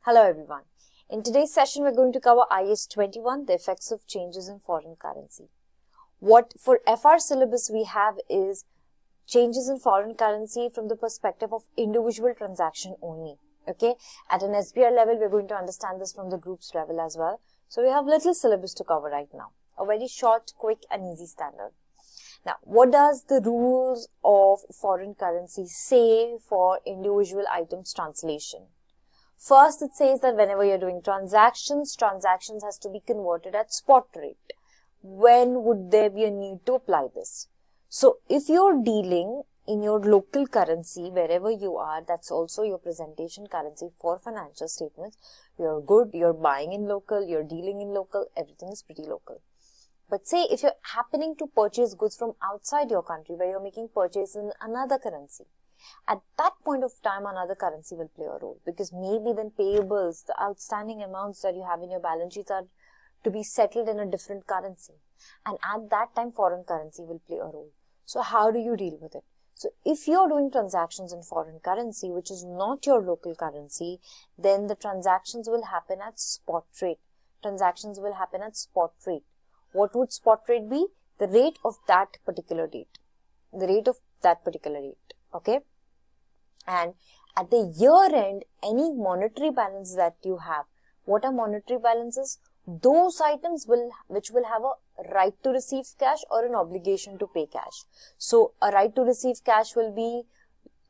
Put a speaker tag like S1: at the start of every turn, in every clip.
S1: Hello everyone. In today's session, we're going to cover IAS 21, the effects of changes in foreign currency. What for FR syllabus we have is changes in foreign currency from the perspective of individual transaction only. Okay. At an SBR level, we're going to understand this from the groups level as well. So we have little syllabus to cover right now. A very short, quick and easy standard. Now, what does the rules of foreign currency say for individual items translation? First, it says that whenever you're doing transactions has to be converted at spot rate. When would there be a need to apply this? So, if you're dealing in your local currency, wherever you are, that's also your presentation currency for financial statements. You're good, you're buying in local, you're dealing in local, everything is pretty local. But say if you're happening to purchase goods from outside your country, where you're making purchase in another currency, at that point of time, another currency will play a role, because maybe then payables, the outstanding amounts that you have in your balance sheets are to be settled in a different currency. And at that time, foreign currency will play a role. So how do you deal with it? So if you're doing transactions in foreign currency, which is not your local currency, then the transactions will happen at spot rate. Transactions will happen at spot rate. What would spot rate be? The rate of that particular date. The rate of that particular date. Okay. And at the year end, any monetary balance that you have, what are monetary balances? Those items which will have a right to receive cash or an obligation to pay cash. So a right to receive cash will be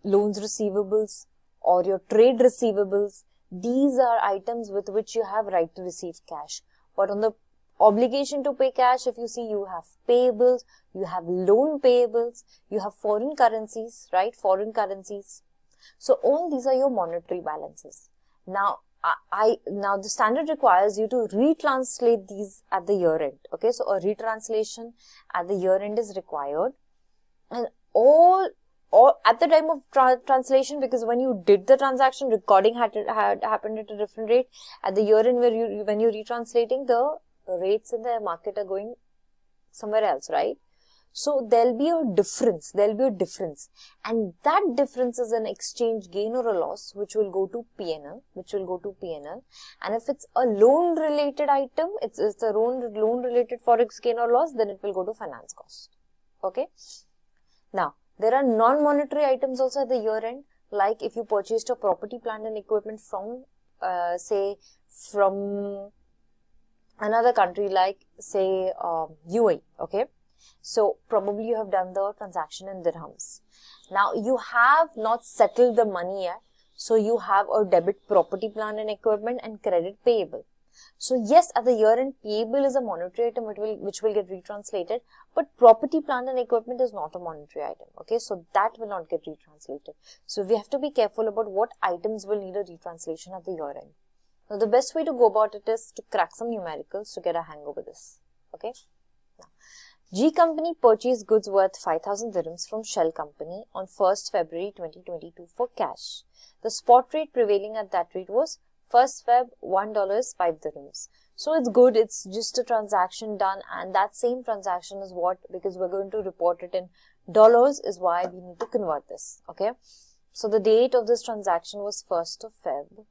S1: loans receivables or your trade receivables. These are items with which you have right to receive cash. But on the obligation to pay cash, if you see, you have payables, you have loan payables, you have foreign currencies, right? Foreign currencies. So all these are your monetary balances. Now, now the standard requires you to retranslate these at the year end. Okay, so a retranslation at the year end is required, and all at the time of translation, because when you did the transaction, recording had happened at a different rate. At the year end, when you're retranslating, the rates in the market are going somewhere else, right? So there'll be a difference, and that difference is an exchange gain or a loss, which will go to P&L, and if it's a loan related item, it's a loan related forex gain or loss, then it will go to finance cost. Okay. Now, there are non-monetary items also at the year end, like if you purchased a property, plant and equipment from, say, from another country, like say UAE, okay. So probably you have done the transaction in dirhams. Now you have not settled the money yet, so you have a debit property, plant and equipment and credit payable. So yes, at the year end, payable is a monetary item which will get retranslated, but property, plant and equipment is not a monetary item. Okay, so that will not get retranslated. So we have to be careful about what items will need a retranslation at the year end. Now the best way to go about it is to crack some numericals to get a hang over this. Okay. Now, G company purchased goods worth 5,000 dirhams from Shell company on 1st February 2022 for cash. The spot rate prevailing at that rate was 1st Feb $1 is 5 dirhams. So it's good, it's just a transaction done, and that same transaction is what, because we're going to report it in dollars, is why we need to convert this. Okay. So the date of this transaction was 1st of Feb.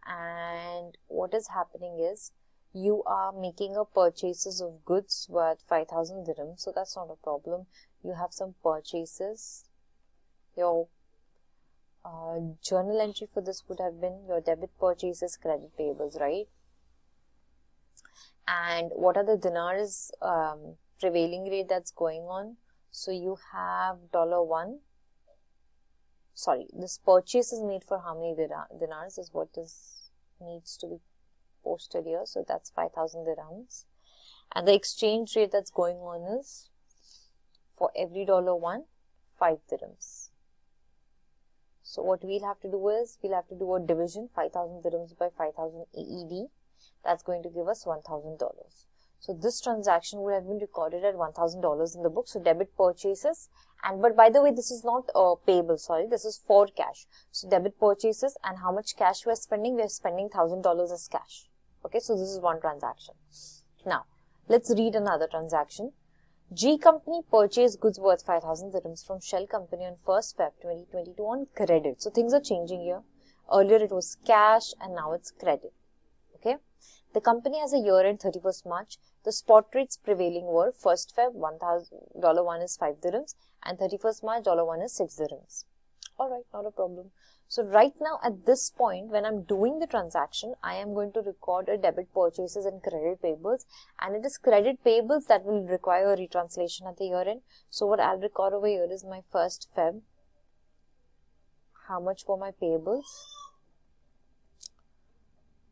S1: And what is happening is, you are making a purchases of goods worth 5,000 dirhams, so that's not a problem. You have some purchases. Your journal entry for this would have been your debit purchases, credit payables, right? And what are the dinars prevailing rate that's going on? So you have $1. Sorry, this purchase is made for how many dinars is what needs to be posted here. So that's 5,000 dirhams, and the exchange rate that's going on is, for every $1, 5 dirhams. So what we'll have to do is, we'll have to do a division, 5,000 dirhams by 5,000 AED. That's going to give us $1,000. So this transaction would have been recorded at $1,000 in the book. So debit purchases, but by the way, this is not payable, sorry, this is for cash. So debit purchases, and how much cash we are spending? We are spending $1,000 as cash. Okay, so this is one transaction. Now, let's read another transaction. G company purchased goods worth 5,000 dirhams from Shell company on 1st Feb 2022 on credit. So things are changing here. Earlier it was cash and now it's credit. Okay. The company has a year-end 31st March. The spot rates prevailing were 1st Feb, $1 is 5 dirhams and 31st March, $1 is 6 dirhams. Alright, not a problem. So right now at this point, when I'm doing the transaction, I am going to record a debit purchases and credit payables, and it is credit payables that will require a retranslation at the year end. So what I'll record over here is my 1st Feb. How much were my payables?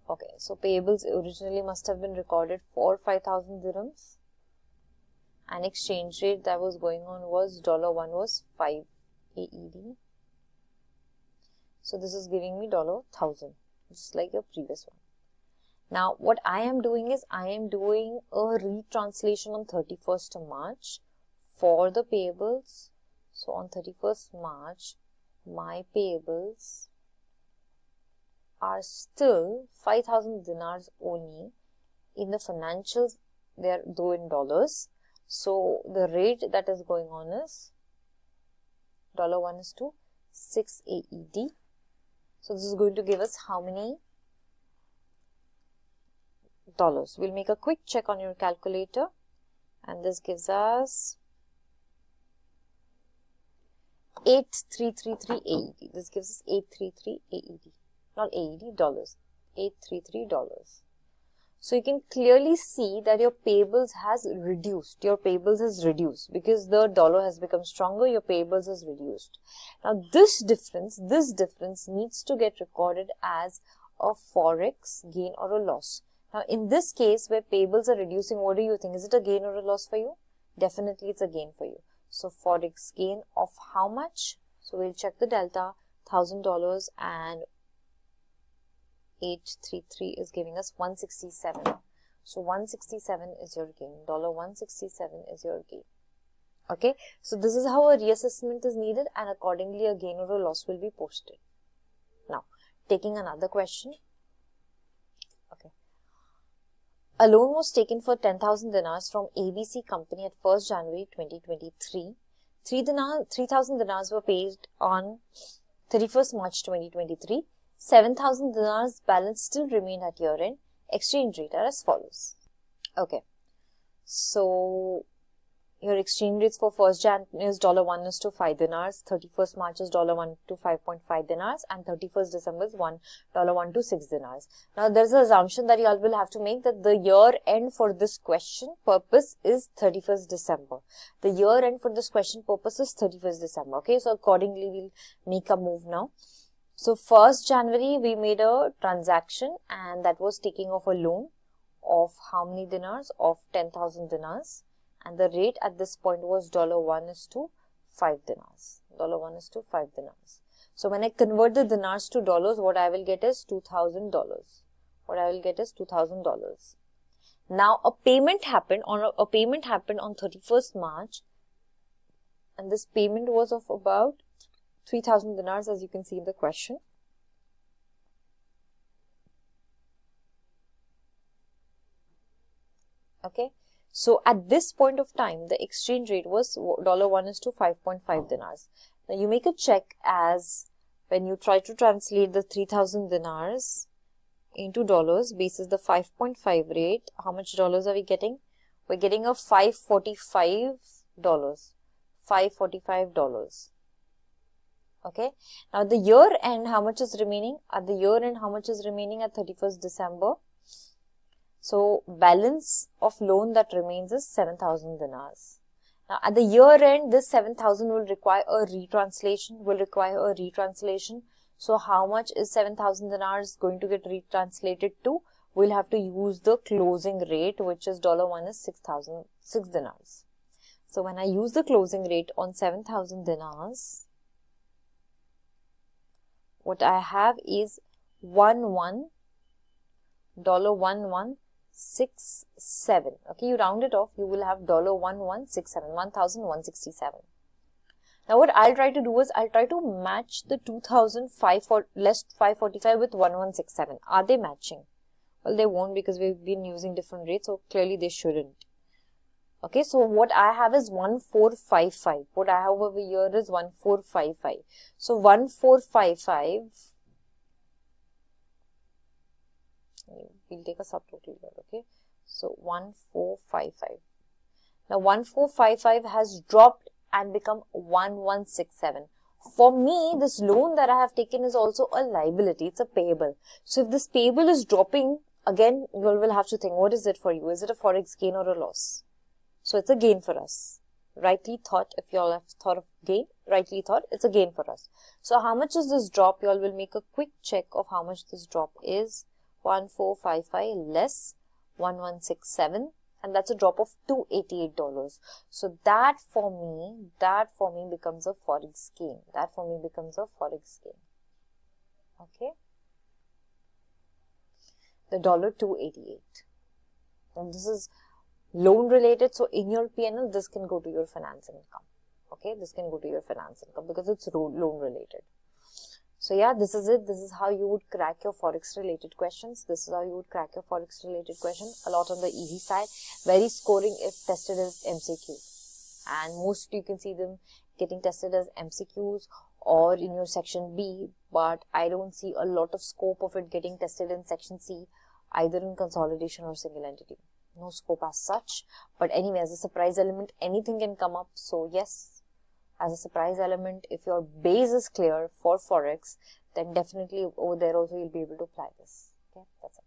S1: Okay, so payables originally must have been recorded for 5,000 dirhams. And exchange rate that was going on was $1 was 5 AED. So this is giving me $1,000, just like your previous one. Now what I am doing is I am doing a retranslation on 31st March for the payables. So on 31st March, my payables are still 5,000 dinars only. In the financials, they are though in dollars. So the rate that is going on is $1 is to 6 AED. So this is going to give us how many dollars? We'll make a quick check on your calculator, and this gives us 8333 AED. This gives us 833 AED. Not AED, dollars. $833. So you can clearly see that your payables has reduced. Your payables has reduced because the dollar has become stronger. Your payables has reduced. Now this difference needs to get recorded as a Forex gain or a loss. Now in this case where payables are reducing, what do you think? Is it a gain or a loss for you? Definitely it's a gain for you. So Forex gain of how much? So we'll check the delta. $1,000 and 833 is giving us 167. So 167 is your gain. $167 is your gain. Okay. So this is how a reassessment is needed, and accordingly a gain or a loss will be posted. Now, taking another question. Okay. A loan was taken for 10,000 dinars from ABC company at 1st January 2023. 3,000 dinars were paid on 31st March 2023. 7,000 dinars balance still remained at year end. Exchange rate are as follows. Okay. So your exchange rates for 1st Jan is $1 is to 5 dinars, 31st March is $1 to 5.5 dinars, and 31st December is $1 to 6 dinars. Now there's an assumption that you all will have to make that the year end for this question purpose is 31st December. The year end for this question purpose is 31st December. Okay, so accordingly we'll make a move now. So 1st January we made a transaction, and that was taking off a loan of how many dinars? Of 10,000 dinars. And the rate at this point was $1 is to 5 dinars. $1 is to 5 dinars. So when I convert the dinars to dollars, what I will get is $2,000. What I will get is $2,000. Now a payment happened on 31st March, and this payment was of about 3,000 dinars, as you can see in the question. Okay. So at this point of time, the exchange rate was $1 is to 5.5 dinars. Now you make a check as when you try to translate the 3,000 dinars into dollars basis the 5.5 rate. How much dollars are we getting? We're getting a $545. $545. Okay. Now the year end, how much is remaining? At the year end, how much is remaining at 31st December? So balance of loan that remains is 7,000 dinars. Now at the year end, this 7,000 will require a retranslation. So how much is 7,000 dinars going to get retranslated to? We'll have to use the closing rate, which is $1 is 6 dinars. So when I use the closing rate on 7,000 dinars, what I have is $1167. Okay, you round it off, you will have $1167, 1,167. Now what I'll try to do is I'll try to match the 2,005 less 545 with 1,167. Are they matching? Well, they won't because we've been using different rates, so clearly they shouldn't. Okay, so what I have is 1,455. What I have over here is 1,455. So 1,455 we'll take a subtotal here, okay? So 1455. Now 1455 has dropped and become 1167. For me, this loan that I have taken is also a liability. It's a payable. So if this payable is dropping, again, you all will have to think, what is it for you? Is it a Forex gain or a loss? So it's a gain for us. Rightly thought, if you all have thought of gain, rightly thought, it's a gain for us. So how much is this drop? You all will make a quick check of how much this drop is. 1455 less 1167. And that's a drop of $288. So that for me becomes a Forex gain. That for me becomes a Forex gain. Okay. The $288. And this is loan related. So in your P&L, this can go to your finance income. Okay. This can go to your finance income because it's loan related. So yeah, this is it. This is how you would crack your Forex related questions. This is how you would crack your Forex related question. A lot on the easy side. Very scoring if tested as MCQ. And mostly you can see them getting tested as MCQs or in your section B. But I don't see a lot of scope of it getting tested in section C, either in consolidation or single entity. No scope as such. But anyway, as a surprise element, anything can come up. So yes, as a surprise element, if your base is clear for Forex, then definitely over there also you'll be able to apply this. Okay, that's it.